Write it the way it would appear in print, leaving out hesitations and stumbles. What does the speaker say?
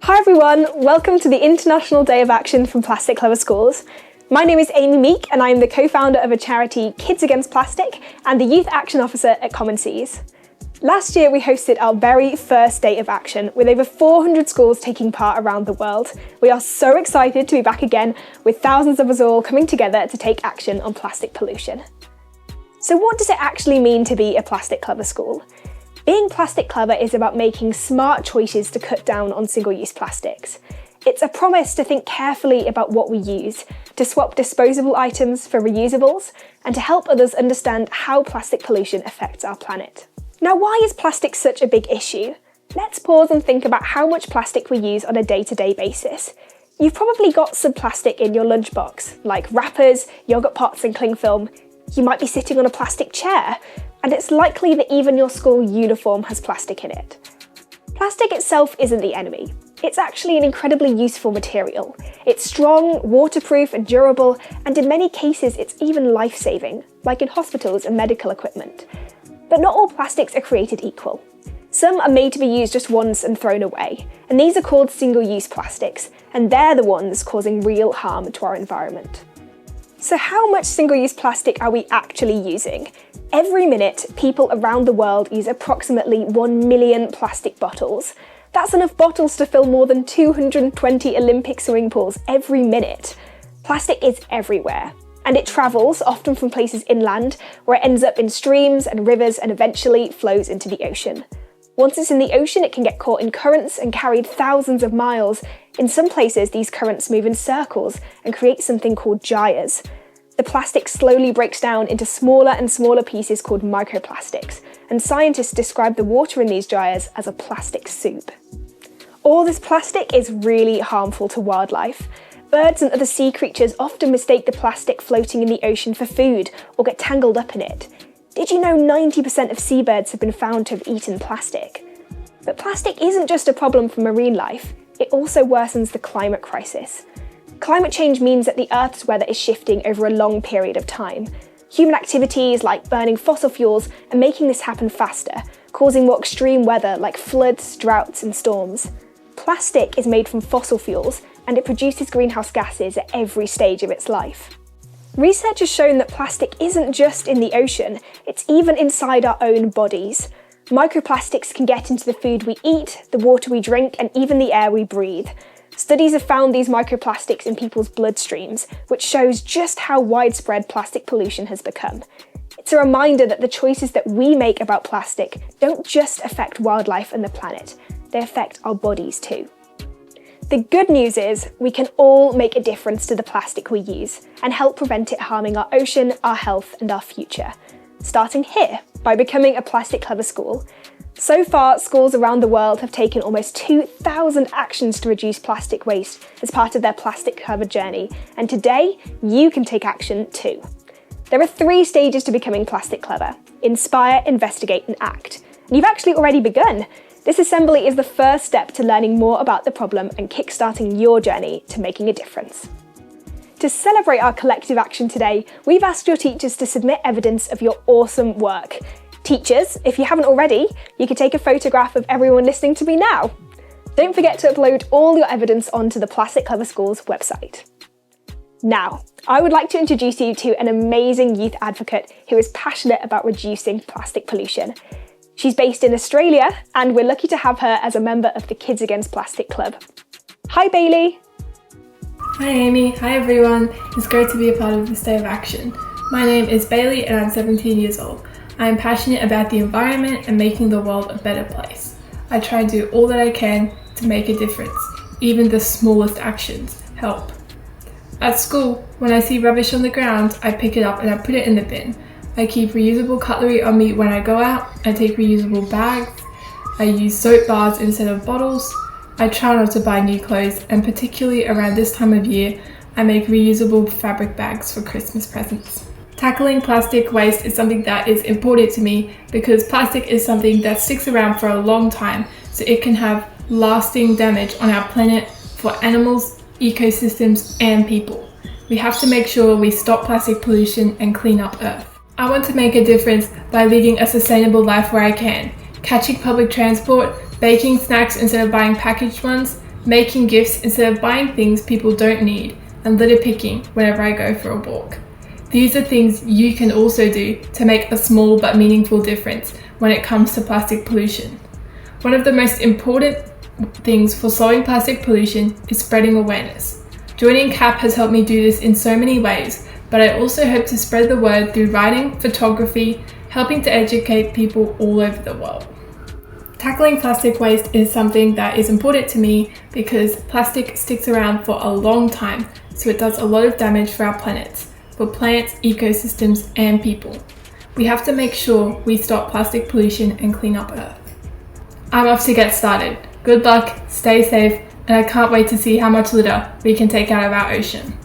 Hi everyone, welcome to the International Day of Action from Plastic Clever Schools. My name is Amy Meek and I am the co-founder of a charity, Kids Against Plastic, and the Youth Action Officer at Common Seas. Last year we hosted our very first Day of Action with over 400 schools taking part around the world. We are so excited to be back again with thousands of us all coming together to take action on plastic pollution. So what does it actually mean to be a Plastic Clever school? Being plastic clever is about making smart choices to cut down on single-use plastics. It's a promise to think carefully about what we use, to swap disposable items for reusables, and to help others understand how plastic pollution affects our planet. Now, why is plastic such a big issue? Let's pause and think about how much plastic we use on a day-to-day basis. You've probably got some plastic in your lunchbox, like wrappers, yogurt pots and cling film. You might be sitting on a plastic chair, and it's likely that even your school uniform has plastic in it. Plastic itself isn't the enemy. It's actually an incredibly useful material. It's strong, waterproof and durable, and in many cases it's even life-saving, like in hospitals and medical equipment. But not all plastics are created equal. Some are made to be used just once and thrown away, and these are called single-use plastics, and they're the ones causing real harm to our environment. So how much single-use plastic are we actually using? Every minute, people around the world use approximately 1 million plastic bottles. That's enough bottles to fill more than 220 Olympic swimming pools every minute. Plastic is everywhere, and it travels, often from places inland, where it ends up in streams and rivers and eventually flows into the ocean. Once it's in the ocean, it can get caught in currents and carried thousands of miles. In some places, these currents move in circles and create something called gyres. The plastic slowly breaks down into smaller and smaller pieces called microplastics, and scientists describe the water in these gyres as a plastic soup. All this plastic is really harmful to wildlife. Birds and other sea creatures often mistake the plastic floating in the ocean for food or get tangled up in it. Did you know 90% of seabirds have been found to have eaten plastic? But plastic isn't just a problem for marine life, it also worsens the climate crisis. Climate change means that the Earth's weather is shifting over a long period of time. Human activities like burning fossil fuels are making this happen faster, causing more extreme weather like floods, droughts and storms. Plastic is made from fossil fuels, and it produces greenhouse gases at every stage of its life. Research has shown that plastic isn't just in the ocean, it's even inside our own bodies. Microplastics can get into the food we eat, the water we drink, and even the air we breathe. Studies have found these microplastics in people's bloodstreams, which shows just how widespread plastic pollution has become. It's a reminder that the choices that we make about plastic don't just affect wildlife and the planet, they affect our bodies too. The good news is we can all make a difference to the plastic we use and help prevent it harming our ocean, our health and our future. Starting here, by becoming a Plastic Clever school. So far, schools around the world have taken almost 2,000 actions to reduce plastic waste as part of their Plastic Clever journey, and today you can take action too. There are 3 stages to becoming Plastic Clever: inspire, investigate and act. And you've actually already begun. This assembly is the first step to learning more about the problem and kickstarting your journey to making a difference. To celebrate our collective action today, we've asked your teachers to submit evidence of your awesome work. Teachers, if you haven't already, you could take a photograph of everyone listening to me now. Don't forget to upload all your evidence onto the Plastic Clever Schools website. Now, I would like to introduce you to an amazing youth advocate who is passionate about reducing plastic pollution. She's based in Australia, and we're lucky to have her as a member of the Kids Against Plastic Club. Hi Bayli! Hi Amy, hi everyone. It's great to be a part of this Day of Action. My name is Bayli and I'm 17 years old. I am passionate about the environment and making the world a better place. I try and do all that I can to make a difference. Even the smallest actions help. At school, when I see rubbish on the ground, I pick it up and I put it in the bin. I keep reusable cutlery on me when I go out. I take reusable bags. I use soap bars instead of bottles. I try not to buy new clothes, and particularly around this time of year, I make reusable fabric bags for Christmas presents. Tackling plastic waste is something that is important to me because plastic is something that sticks around for a long time, so it can have lasting damage on our planet for animals, ecosystems, and people. We have to make sure we stop plastic pollution and clean up Earth. I want to make a difference by leading a sustainable life where I can, catching public transport, baking snacks instead of buying packaged ones, making gifts instead of buying things people don't need, and litter picking whenever I go for a walk. These are things you can also do to make a small but meaningful difference when it comes to plastic pollution. One of the most important things for slowing plastic pollution is spreading awareness. Joining CAP has helped me do this in so many ways, but I also hope to spread the word through writing, photography, helping to educate people all over the world. Tackling plastic waste is something that is important to me because plastic sticks around for a long time, so it does a lot of damage for our planet, for plants, ecosystems, and people. We have to make sure we stop plastic pollution and clean up Earth. I'm off to get started. Good luck, stay safe, and I can't wait to see how much litter we can take out of our ocean.